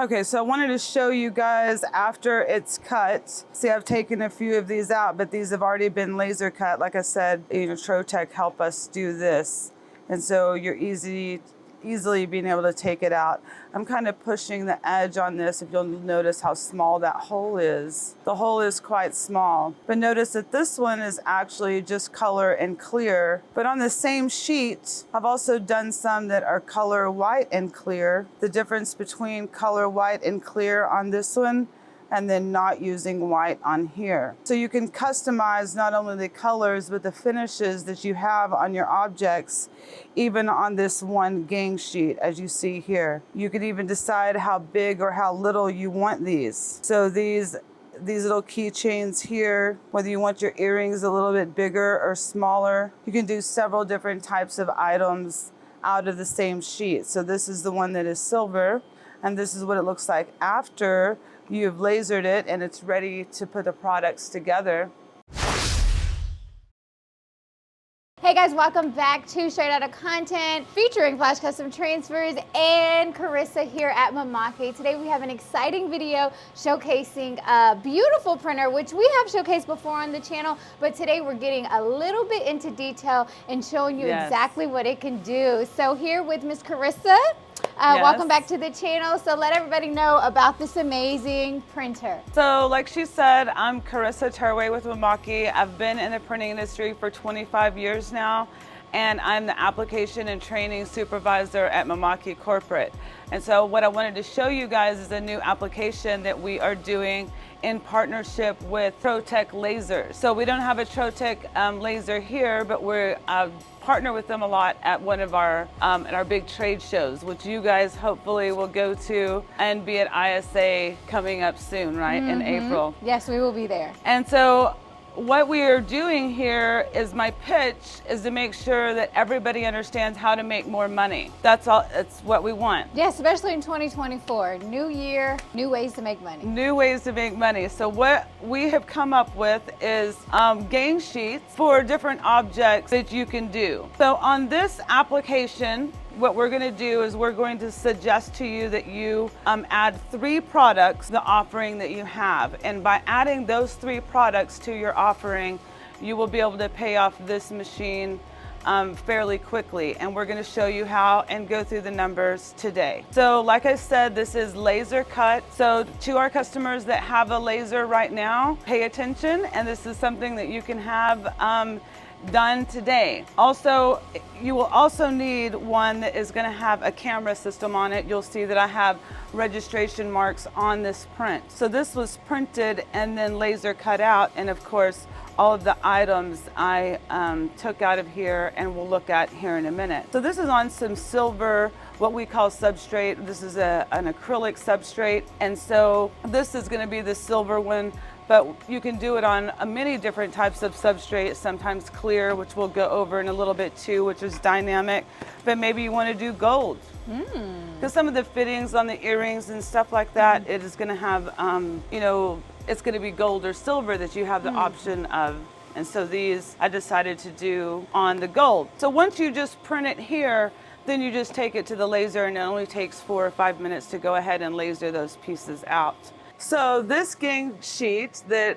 Okay, so I wanted to show you guys after it's cut. See, I've taken a few of these out, but these have already been laser cut. Like I said, Trotec helped us do this. And so you're easily being able to take it out. I'm kind of pushing the edge on this. If you'll notice how small that hole is. The hole is quite small, but notice that this one is actually just color and clear. But on the same sheet, I've also done some that are color white and clear. The difference between color white and clear on this one and then not using white on here. So you can customize not only the colors, but the finishes that you have on your objects, even on this one gang sheet, as you see here. You could even decide how big or how little you want these. So these little keychains here, whether you want your earrings a little bit bigger or smaller, you can do several different types of items out of the same sheet. So this is the one that is silver, and this is what it looks like after you've lasered it and it's ready to put the products together. Hey guys, welcome back to Straight Outta Content featuring Flash Custom Transfers and Carissa here at Mimaki. Today we have an exciting video showcasing a beautiful printer, which we have showcased before on the channel, but today we're getting a little bit into detail and showing you exactly what it can do. So here with Miss Carissa, welcome back to the channel. So let everybody know about this amazing printer. So like she said, I'm Carissa Turway with Mimaki. I've been in the printing industry for 25 years now, and I'm the application and training supervisor at Mimaki Corporate. And so what I wanted to show you guys is a new application that we are doing in partnership with Trotec lasers. So we don't have a Trotec laser here, but we're partner with them a lot at one of our big trade shows, which you guys hopefully will go to and be at ISA coming up soon, right? In April. Yes, we will be there. And so what we are doing here is my pitch is to make sure that everybody understands how to make more money. That's all, it's what we want. Yes, especially in 2024. New year, new ways to make money. New ways to make money. So what we have come up with is gang sheets for different objects that you can do. So on this application, what we're going to do is we're going to suggest to you that you add 3 products to the offering that you have. And by adding those 3 products to your offering, you will be able to pay off this machine fairly quickly. And we're going to show you how and go through the numbers today. So like I said, this is laser cut. So to our customers that have a laser right now, pay attention. And this is something that you can have done today. Also, you will also need one that is going to have a camera system on it. You'll see that I have registration marks on this print. So this was printed and then laser cut out, and of course all of the items I took out of here and we'll look at here in a minute. So this is on some silver, what we call substrate. This is an acrylic substrate, and so this is going to be the silver one. But you can do it on many different types of substrate, sometimes clear, which we'll go over in a little bit too, which is dynamic. But maybe you want to do gold. Because some of the fittings on the earrings and stuff like that, it is going to have, it's going to be gold or silver that you have the option of. And so these I decided to do on the gold. So once you just print it here, then you just take it to the laser, and it only takes 4 or 5 minutes to go ahead and laser those pieces out. So this gang sheet that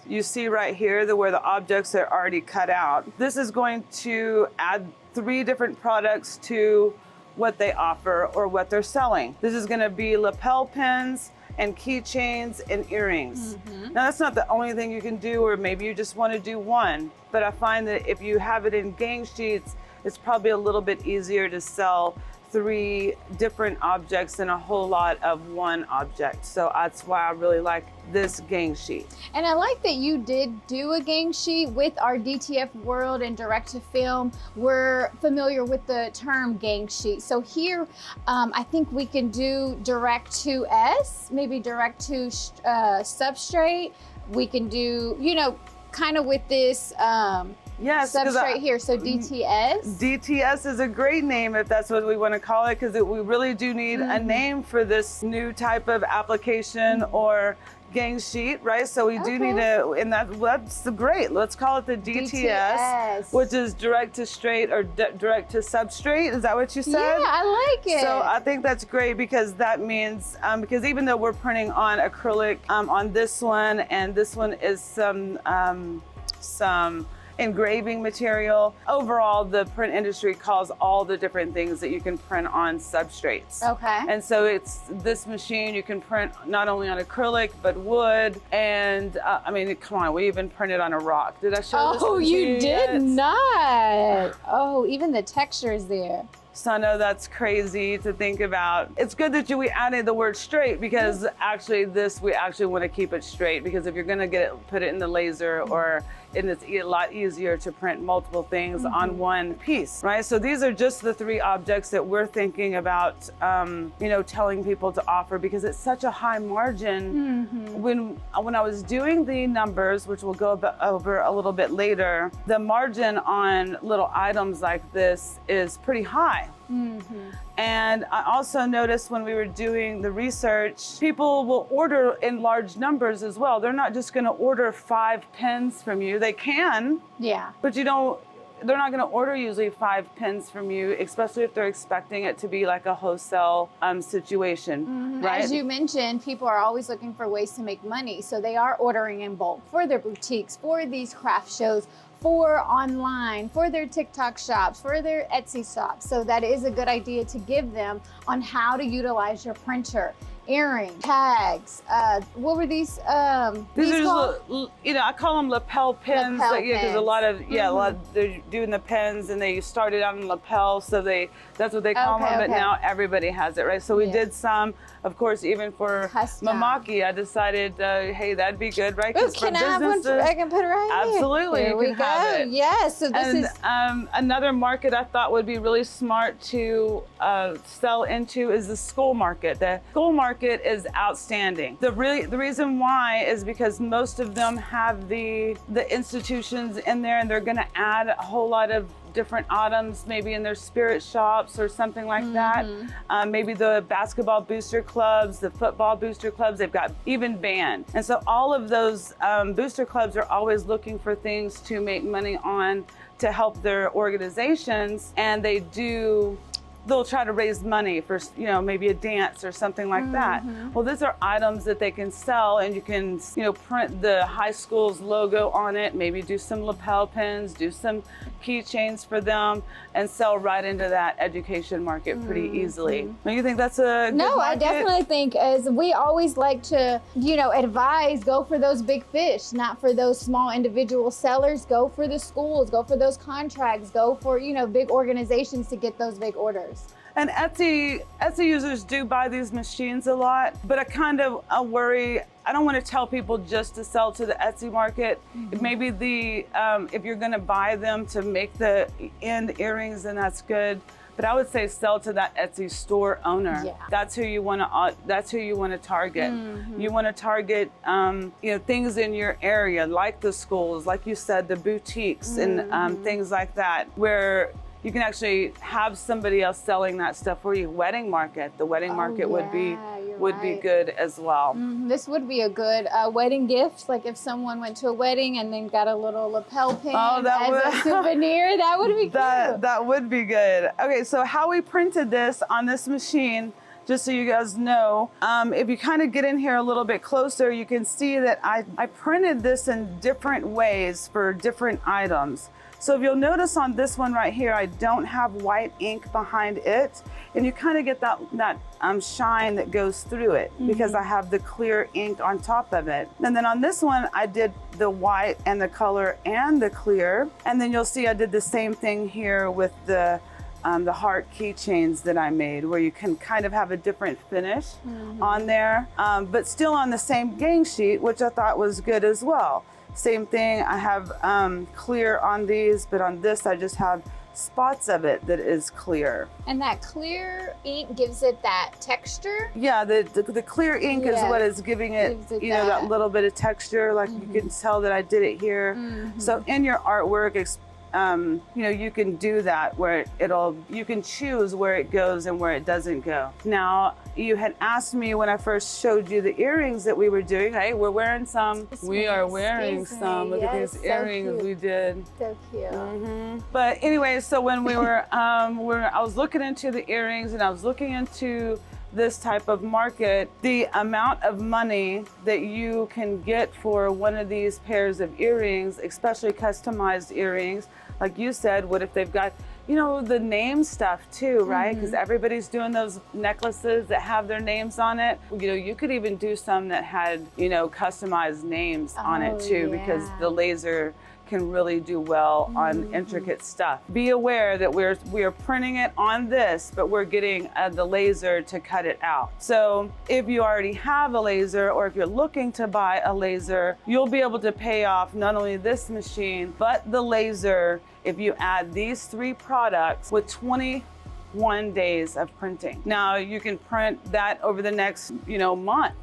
you see right here, where the objects are already cut out, this is going to add 3 different products to what they offer or what they're selling. This is going to be lapel pins and keychains and earrings. Now that's not the only thing you can do, or maybe you just want to do one, but I find that if you have it in gang sheets, it's probably a little bit easier to sell 3 different objects than a whole lot of one object. So that's why I really like this gang sheet. And I like that you did do a gang sheet with our DTF World and Direct to Film. We're familiar with the term gang sheet. So here, I think we can do direct to S, maybe direct to substrate. We can do, kind of with this Yes, substrate here, so DTS. DTS is a great name if that's what we want to call it, because we really do need a name for this new type of application or gang sheet, right? So we do need to, and that's great. Let's call it the DTS, which is direct to straight or direct to substrate. Is that what you said? Yeah, I like it. So I think that's great because that means, because even though we're printing on acrylic on this one, and this one is some engraving material, overall the print industry calls all the different things that you can print on substrates. Okay. And so it's this machine, you can print not only on acrylic but wood, and I mean, come on, we even printed on a rock. Did I show this one to you? You did not. Oh, even the texture is there. So I know that's crazy to think about. It's good that we added the word straight, because actually we actually want to keep it straight, because if you're going to put it in the laser, and it's a lot easier to print multiple things on one piece, right? So these are just the 3 objects that we're thinking about, telling people to offer, because it's such a high margin. When I was doing the numbers, which we'll go over a little bit later, the margin on little items like this is pretty high. And I also noticed when we were doing the research, people will order in large numbers as well. They're not just going to order 5 pens from you. They can, but they're not going to order usually 5 pens from you, especially if they're expecting it to be like a wholesale situation, right? As you mentioned, people are always looking for ways to make money. So they are ordering in bulk for their boutiques, for these craft shows, for online, for their TikTok shops, for their Etsy shops. So that is a good idea to give them on how to utilize your printer. Earrings, tags, what were these? These are just, I call them lapel pins. Because a lot of they're doing the pens, and they started out in lapel, so that's what they call them. But now everybody has it, right? So we did some, of course, even for Mimaki. I decided, hey, that'd be good, right? Ooh, can I have one? I can put it right here. Absolutely, there we go. Yes. So this is another market I thought would be really smart to sell into is the school market. The school market is outstanding. The reason why is because most of them have the institutions in there, and they're going to add a whole lot of different items, maybe in their spirit shops or something like that. Maybe the basketball booster clubs, the football booster clubs, they've got even band. And so all of those booster clubs are always looking for things to make money on to help their organizations, and they'll try to raise money for, maybe a dance or something like that. Well, these are items that they can sell, and you can, print the high school's logo on it, maybe do some lapel pins, do some keychains for them, and sell right into that education market pretty easily. Do you think that's a good market? I definitely think, as we always like to, advise, go for those big fish, not for those small individual sellers. Go for the schools, go for those contracts, go for, big organizations to get those big orders. And Etsy users do buy these machines a lot, but I worry, I don't want to tell people just to sell to the Etsy market. Maybe if you're going to buy them to make the end earrings, then that's good. But I would say sell to that Etsy store owner. That's who you want to target. You want to target things in your area, like the schools, like you said, the boutiques, and things like that, where you can actually have somebody else selling that stuff for you. Wedding market. The wedding market would be good as well. This would be a good wedding gift. Like if someone went to a wedding and then got a little lapel pin as a souvenir, that would be cute. That would be good. Okay, so how we printed this on this machine, just so you guys know, if you kind of get in here a little bit closer, you can see that I printed this in different ways for different items. So if you'll notice on this one right here, I don't have white ink behind it, and you kind of get that shine that goes through it because I have the clear ink on top of it. And then on this one, I did the white and the color and the clear. And then you'll see I did the same thing here with the heart keychains that I made, where you can kind of have a different finish on there, but still on the same gang sheet, which I thought was good as well. Same thing, I have clear on these, but on this I just have spots of it that is clear. And that clear ink gives it that texture? Yeah, the clear ink is what is giving it, that little bit of texture, like you can tell that I did it here. So in your artwork, you can do that where you can choose where it goes and where it doesn't go. Now, you had asked me when I first showed you the earrings that we were doing. Hey, we're wearing some. We are wearing some. Look at these earrings we did. So cute. But anyway, so when we were, I was looking into the earrings and I was looking into this type of market, the amount of money that you can get for one of these pairs of earrings, especially customized earrings, like you said, what if they've got, you know, the name stuff too, right? Because everybody's doing those necklaces that have their names on it. You know, you could even do some that had, you know, customized names on it too, because the laser can really do well on intricate stuff. Be aware that we are printing it on this, but we're getting the laser to cut it out. So if you already have a laser, or if you're looking to buy a laser, you'll be able to pay off not only this machine, but the laser if you add these 3 products with 21 days of printing. Now you can print that over the next, you know, month.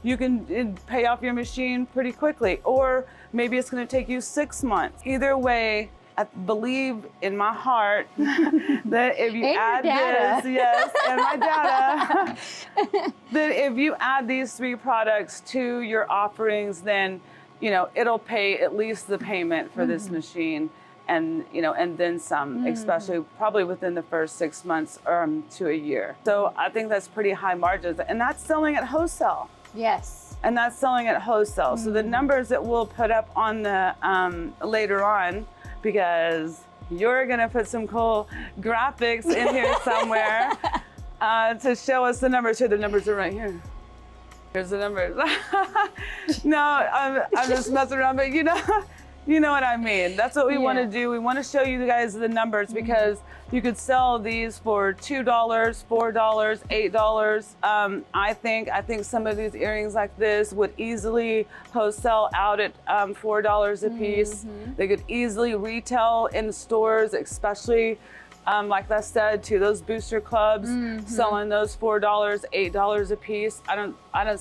You can pay off your machine pretty quickly, or maybe it's going to take you 6 months. Either way, I believe in my heart that if you add this, and my data, that if you add these 3 products to your offerings, then, you know, it'll pay at least the payment for this machine. And, you know, and then some, especially probably within the first 6 months to a year. So I think that's pretty high margins, and that's selling at wholesale. Yes. And that's selling at wholesale. So the numbers that we'll put up on the later on, because you're gonna put some cool graphics in here somewhere to show us the numbers. Here, the numbers are right here. Here's the numbers. No, I'm just messing around, but you know what I mean. That's what we want to do. We want to show you guys the numbers, because you could sell these for $2, $4, $8. I think some of these earrings like this would easily sell out at $4 a piece. They could easily retail in stores, especially like I said, to those booster clubs, selling those $4, $8 a piece. I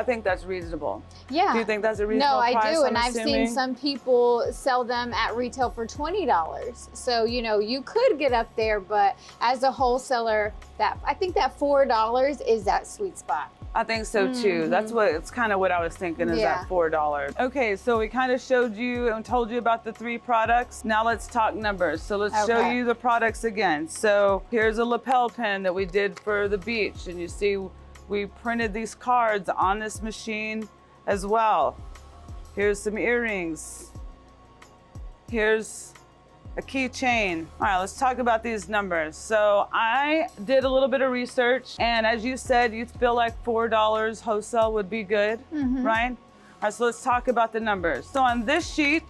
think that's reasonable. Yeah. Do you think that's a reasonable price? No, I do, and I've seen some people sell them at retail for $20. So, you know, you could get up there, but as a wholesaler, I think that $4 is that sweet spot. I think so too. It's kind of what I was thinking, is that $4. Okay, so we kind of showed you and told you about the 3 products. Now let's talk numbers. So let's show you the products again. So here's a lapel pin that we did for the beach, and you see we printed these cards on this machine as well. Here's some earrings. Here's a keychain. All right, let's talk about these numbers. So I did a little bit of research, and as you said, you feel like $4 wholesale would be good, right? All right, so let's talk about the numbers. So on this sheet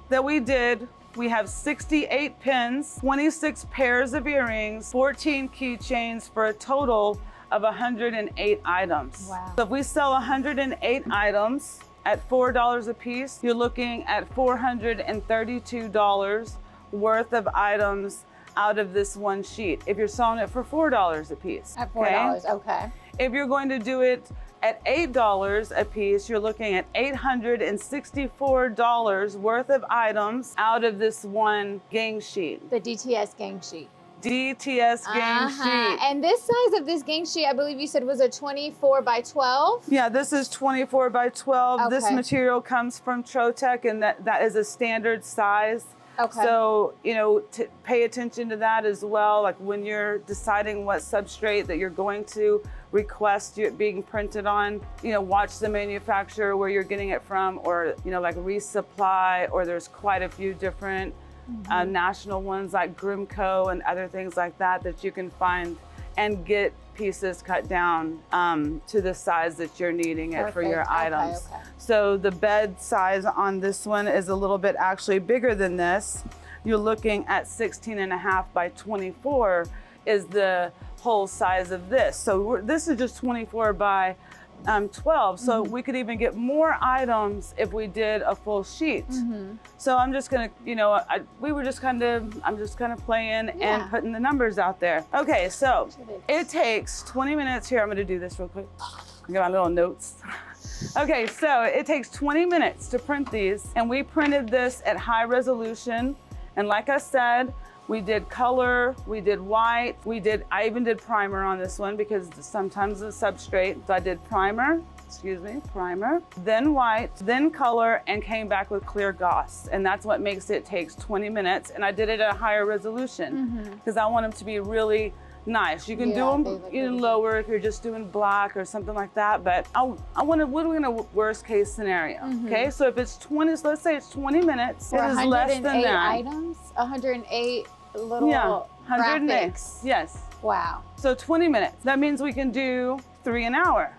that we did, we have 68 pins, 26 pairs of earrings, 14 keychains, for a total of 108 items. Wow. So if we sell 108 items at $4 a piece, you're looking at $432 worth of items out of this one sheet, if you're selling it for $4 a piece. At $4, okay. If you're going to do it at $8 a piece, you're looking at $864 worth of items out of this one gang sheet. The DTS gang sheet. DTS gang sheet. And this size of this gang sheet, I believe you said, was a 24 by 12? Yeah, this is 24 by 12. Okay. This material comes from Trotec, and that is a standard size. Okay. So, you know, pay attention to that as well. Like when you're deciding what substrate that you're going to request it being printed on, you know, watch the manufacturer where you're getting it from, or, you know, like Resupply, or there's quite a few different national ones like Grimco and other things like that you can find and get pieces cut down to the size that you're needing it for your items. Okay. So the bed size on this one is a little bit actually bigger than this. You're looking at 16.5 by 24 is the whole size of this. So this is just 24 by 12. So we could even get more items if we did a full sheet. So I'm just gonna, you know, I'm just kind of playing and putting the numbers out there. Okay, so it takes 20 minutes. Here, I'm gonna do this real quick. I got my little notes. Okay, so it takes 20 minutes to print these, and we printed this at high resolution. And like I said, We did color, we did white, I even did primer on this one because sometimes the substrate. So I did primer, then white, then color, and came back with clear gloss. And that's what makes it takes 20 minutes. And I did it at a higher resolution because I want them to be really nice. You can do them even lower if you're just doing black or something like that. But I want to, what are we in a worst case scenario? Okay, so if it's 20, so let's say it's 20 minutes, it is less than that. Items, 108 little graphics. Yes. Wow. So 20 minutes. That means we can do 3 an hour.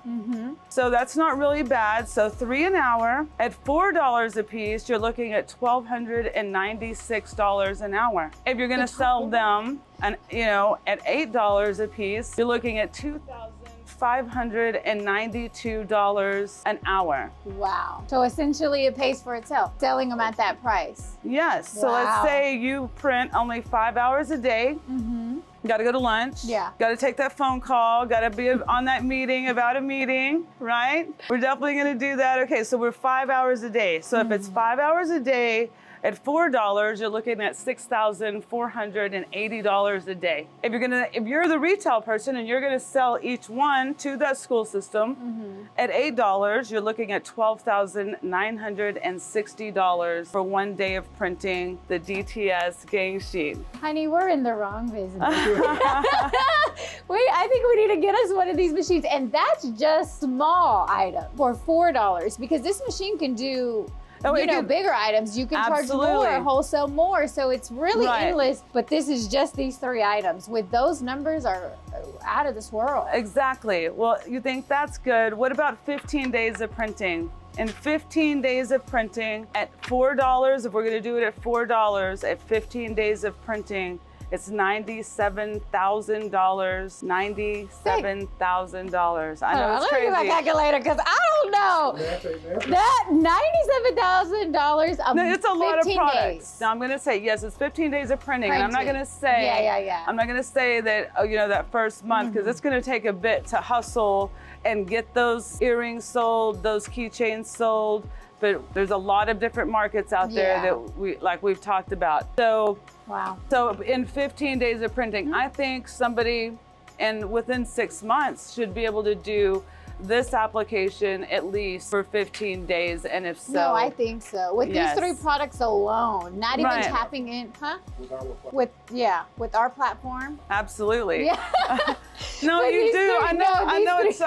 So that's not really bad. So 3 an hour at $4 a piece, you're looking at $1,296 an hour. If you're going to sell them, and at $8 a piece, you're looking at $2,592 an hour. Wow. So essentially it pays for itself, selling them at that price. Yes. So let's say you print only 5 hours a day. Got to go to lunch. Yeah. Got to take that phone call. Got to be on that meeting about a meeting, right? We're definitely going to do that. Okay, so we're 5 hours a day. So if it's 5 hours a day at $4, you're looking at $6,480 a day. If you're the retail person and you're going to sell each one to that school system at $8, you're looking at $12,960 for 1 day of printing the DTS gang sheet. Honey, we're in the wrong business. I think we need to get us one of these machines, and that's just small item for $4 because this machine can do bigger items. You can charge more, wholesale more. So it's really endless, but this is just these 3 items. With those numbers are out of this world. Exactly. Well, you think that's good. What about 15 days of printing? In 15 days of printing at $4, if we're gonna do it at $4, at 15 days of printing, it's $97,000. $97,000. I know it's crazy. Let me get my calculator because I don't know. That $97,000 a no, it's a lot of products. Days. Now I'm gonna say yes. It's 15 days of printing, and I'm not gonna say. I'm not gonna say that that first month because it's gonna take a bit to hustle and get those earrings sold, those keychains sold. But there's a lot of different markets out there that we've talked about. So, so in 15 days of printing, I think somebody within 6 months should be able to do this application at least for 15 days. And if so, no, I think so. With these 3 products alone, not even tapping in, with our platform. Absolutely. No, you do. I know it's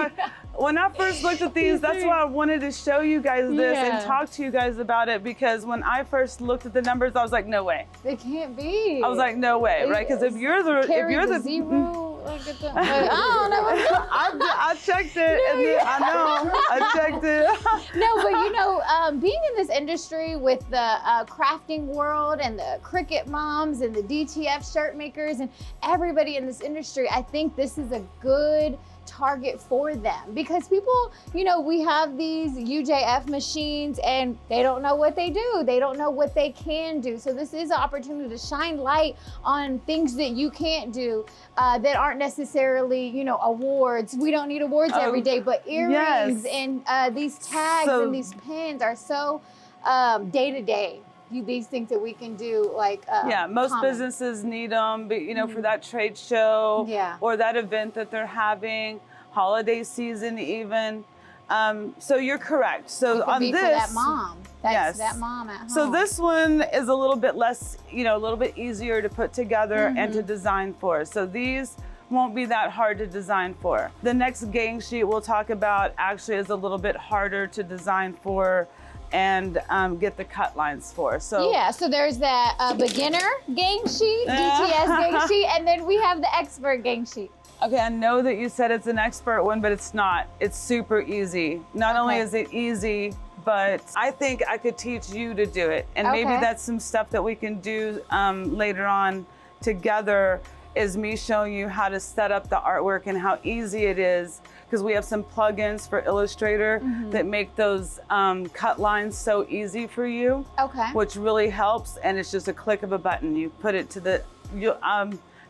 when I first looked at these, that's why I wanted to show you guys this and talk to you guys about it, because when I first looked at the numbers, I was like, no way. They can't be. I was like, no way, right? Because if you're the zero, I don't know. I checked it. I checked it. No, but being in this industry with the crafting world and the Cricut moms and the DTF shirt makers and everybody in this industry, I think this is a good target for them because people, we have these UJF machines and they don't know what they do. They don't know what they can do. So this is an opportunity to shine light on things that you can't do that aren't necessarily, awards. We don't need awards every day, but earrings and these tags and these pins are so day to day. These things that we can do, most businesses need them, but for that trade show or that event that they're having, holiday season even. So you're correct. So on this, for that mom, that mom at home. So this one is a little bit less, a little bit easier to put together and to design for. So these won't be that hard to design for. The next gang sheet we'll talk about actually is a little bit harder to design for and get the cut lines for. So so there's that beginner gang sheet, DTS gang sheet, and then we have the expert gang sheet. Okay, I know that you said it's an expert one, but it's not. It's super easy. Not only is it easy, but I think I could teach you to do it. And maybe that's some stuff that we can do later on together, is me showing you how to set up the artwork and how easy it is, because we have some plugins for Illustrator that make those cut lines so easy for you, which really helps. And it's just a click of a button. You put it to the,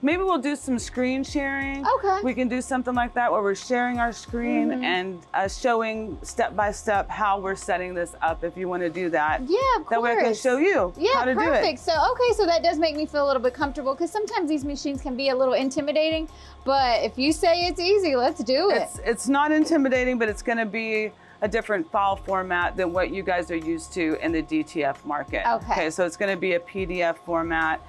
maybe we'll do some screen sharing. Okay. We can do something like that where we're sharing our screen and showing step by step how we're setting this up if you want to do that. Yeah, of course. That way I can show you how to do it. Perfect. So, okay, so that does make me feel a little bit comfortable because sometimes these machines can be a little intimidating, but if you say it's easy, let's do it. It's not intimidating, but it's going to be a different file format than what you guys are used to in the DTF market. Okay. So it's going to be a PDF format.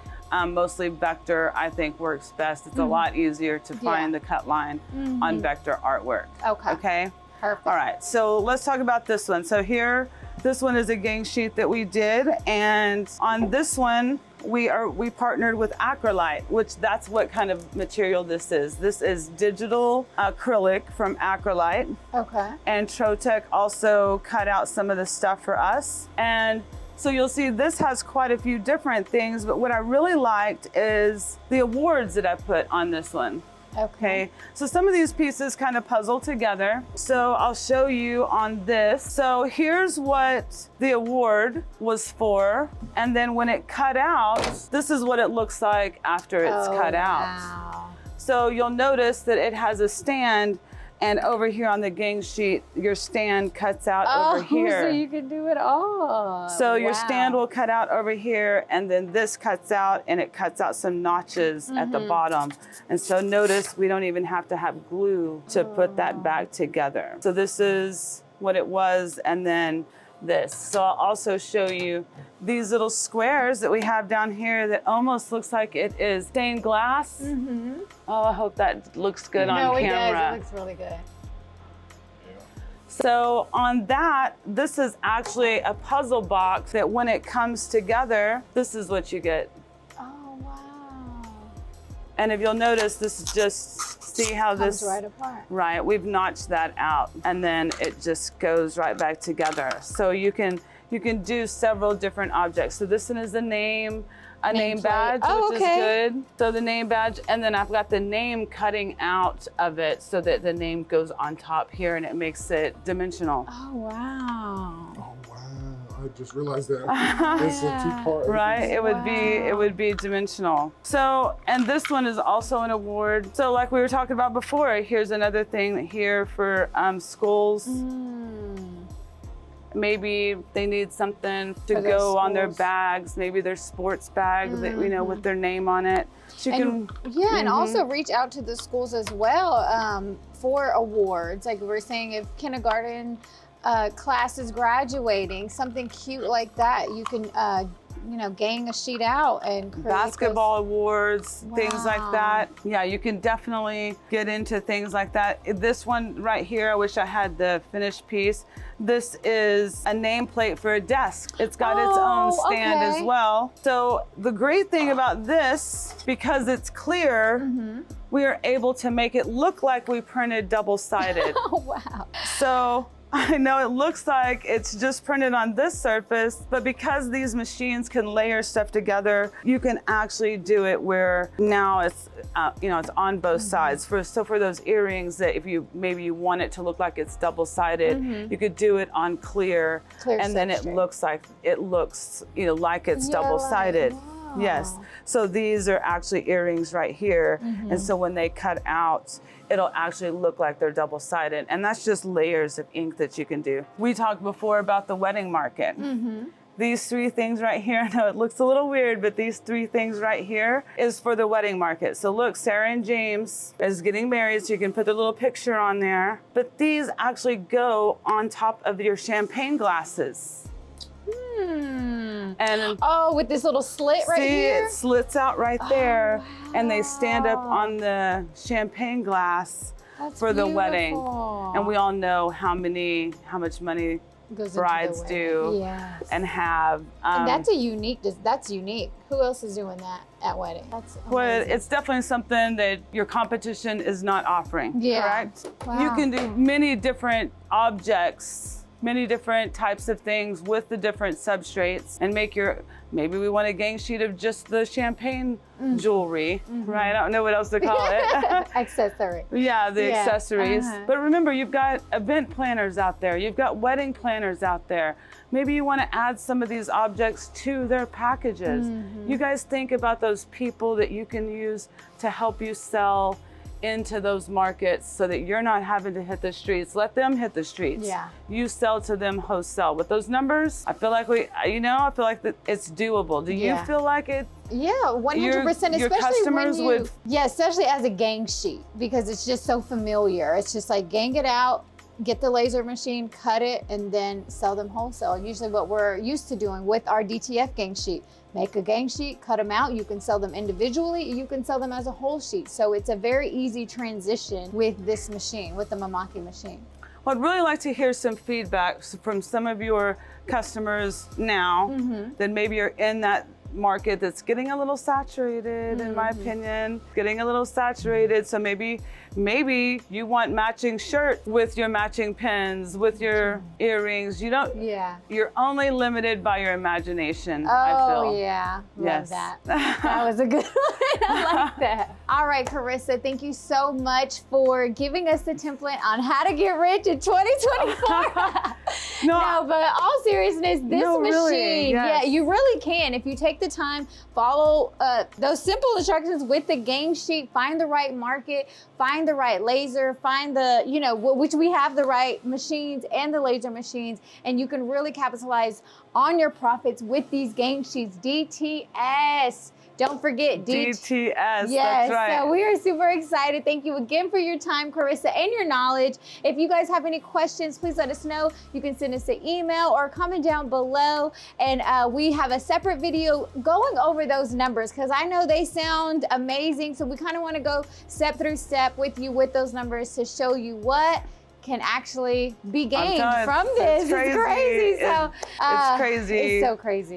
Mostly vector, I think, works best. It's a lot easier to find the cut line on vector artwork. Okay. Perfect. All right, so let's talk about this one. So here, this one is a gang sheet that we did, and on this one, we partnered with acrylite, which that's what kind of material this is. This is digital acrylic from acrylite. Okay. And Trotec also cut out some of the stuff for us. And so you'll see this has quite a few different things, but what I really liked is the awards that I put on this one. Okay, so some of these pieces kind of puzzle together. So I'll show you on this. So here's what the award was for. And then when it cut out, this is what it looks like after it's cut out. Wow. So you'll notice that it has a stand, and over here on the gang sheet, your stand cuts out over here. So you can do it all. So your stand will cut out over here, and then this cuts out, and it cuts out some notches at the bottom. And so notice we don't even have to have glue to put that back together. So this is what it was, and then this. So I'll also show you these little squares that we have down here that almost looks like it is stained glass. Oh, I hope that looks good on camera. No, it does. It looks really good. So on that, this is actually a puzzle box that when it comes together, this is what you get. Oh, wow. And if you'll notice, this is just, see how this, comes right apart. Right, we've notched that out, and then it just goes right back together. So you can do several different objects. So this one is the name, a name badge, which is good. So the name badge, and then I've got the name cutting out of it so that the name goes on top here and it makes it dimensional. Oh, wow. Oh, wow. I just realized that. It's a two-part. Right, it would be dimensional. So, and this one is also an award. So like we were talking about before, here's another thing here for schools. Maybe they need something to go on their bags, maybe their sports bag that, you know, with their name on it. So you can, and also reach out to the schools as well for awards. Like we were saying, if kindergarten class is graduating, something cute like that, you can, you know, gang a sheet out and create basketball awards, things like that. Yeah, you can definitely get into things like that. This one right here, I wish I had the finished piece. This is a nameplate for a desk. It's got its own stand as well. So the great thing about this, because it's clear, we are able to make it look like we printed double-sided. Oh, wow. So I know it looks like it's just printed on this surface, but because these machines can layer stuff together, you can actually do it where now it's, you know, it's on both sides. So for those earrings that if you, maybe you want it to look like it's double-sided, you could do it on clear and then it looks, you know, like it's double-sided. Wow. Yes, so these are actually earrings right here. And so when they cut out, it'll actually look like they're double-sided. And that's just layers of ink that you can do. We talked before about the wedding market. These three things right here, I know it looks a little weird, but these three things right here is for the wedding market. So look, Sarah and James is getting married, so you can put their little picture on there. But these actually go on top of your champagne glasses. And with this little slit right here? See, it slits out right there, and they stand up on the champagne glass for the wedding. And we all know how much money brides do and have. And that's that's unique. Who else is doing that at wedding? That's amazing. Well, it's definitely something that your competition is not offering, correct? Wow. You can do many different objects, many different types of things with the different substrates and make your, maybe we want a gang sheet of just the champagne jewelry, right? I don't know what else to call it. Accessory. Yeah, the accessories. But remember, you've got event planners out there. You've got wedding planners out there. Maybe you want to add some of these objects to their packages. You guys think about those people that you can use to help you sell into those markets so that you're not having to hit the streets. Let them hit the streets. Yeah. You sell to them wholesale. With those numbers, I feel like I feel like that it's doable. Do you feel like it? Yeah, 100%, your especially customers when you, especially as a gang sheet, because it's just so familiar. It's just like gang it out, get the laser machine, cut it, and then sell them wholesale. Usually what we're used to doing with our DTF gang sheet, make a gang sheet, cut them out. You can sell them individually, you can sell them as a whole sheet. So it's a very easy transition with this machine, with the Mimaki machine. Well, I'd really like to hear some feedback from some of your customers now that maybe you're in that market that's getting a little saturated, in my opinion, getting a little saturated. So maybe you want matching shirt with your matching pins, with your earrings. You don't, you're only limited by your imagination, I feel. Oh yeah, love that. That was a good one, I like that. All right, Carissa, thank you so much for giving us the template on how to get rich in 2024. No, but all seriousness, this machine, really, yeah, you really can. If you take the time, follow those simple instructions with the gang sheet, find the right market, find the right laser, find the, which we have the right machines and the laser machines, and you can really capitalize on your profits with these gang sheets. DTS. Don't forget DTS, yes, that's right. So we are super excited. Thank you again for your time, Carissa, and your knowledge. If you guys have any questions, please let us know. You can send us an email or comment down below. And we have a separate video going over those numbers because I know they sound amazing. So we kind of want to go step through step with you with those numbers to show you what can actually be gained from this. It's crazy. So it's crazy. It's so crazy.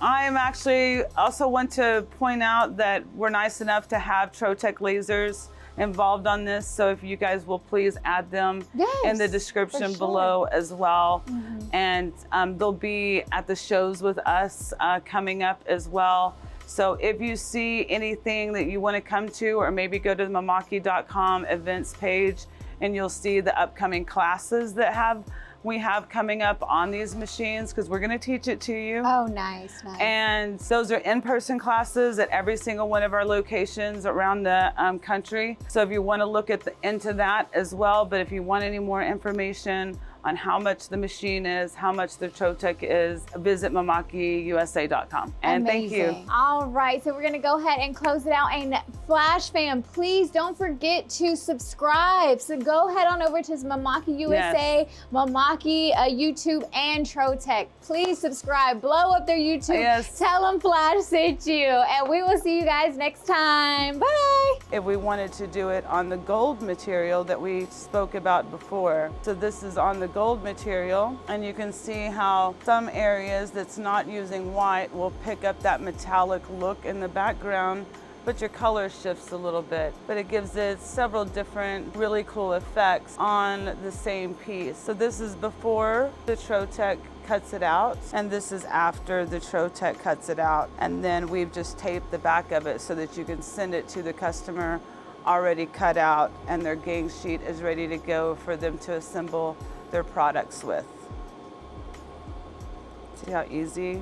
I am actually also want to point out that we're nice enough to have Trotec lasers involved on this. So if you guys will please add them in the description below as well. And they'll be at the shows with us coming up as well. So if you see anything that you want to come to, or maybe go to the Mimaki.com events page, and you'll see the upcoming classes that we have coming up on these machines, because we're going to teach it to you. Oh, nice. And those are in-person classes at every single one of our locations around the country. So if you want to look into that as well, but if you want any more information on how much the machine is, how much the Trotec is, visit MimakiUSA.com. And amazing. Thank you. All right, so we're gonna go ahead and close it out. And Flash fam, please don't forget to subscribe. So go head on over to Mimaki USA, Mimaki YouTube, and Trotec. Please subscribe, blow up their YouTube, tell them Flash sent you, and we will see you guys next time. Bye. If we wanted to do it on the gold material that we spoke about before. So this is on the gold material, and you can see how some areas that's not using white will pick up that metallic look in the background, but your color shifts a little bit. But it gives it several different really cool effects on the same piece. So this is before the Trotec cuts it out, and this is after the Trotec cuts it out. And then we've just taped the back of it so that you can send it to the customer already cut out, and their gang sheet is ready to go for them to assemble their products with. See how easy?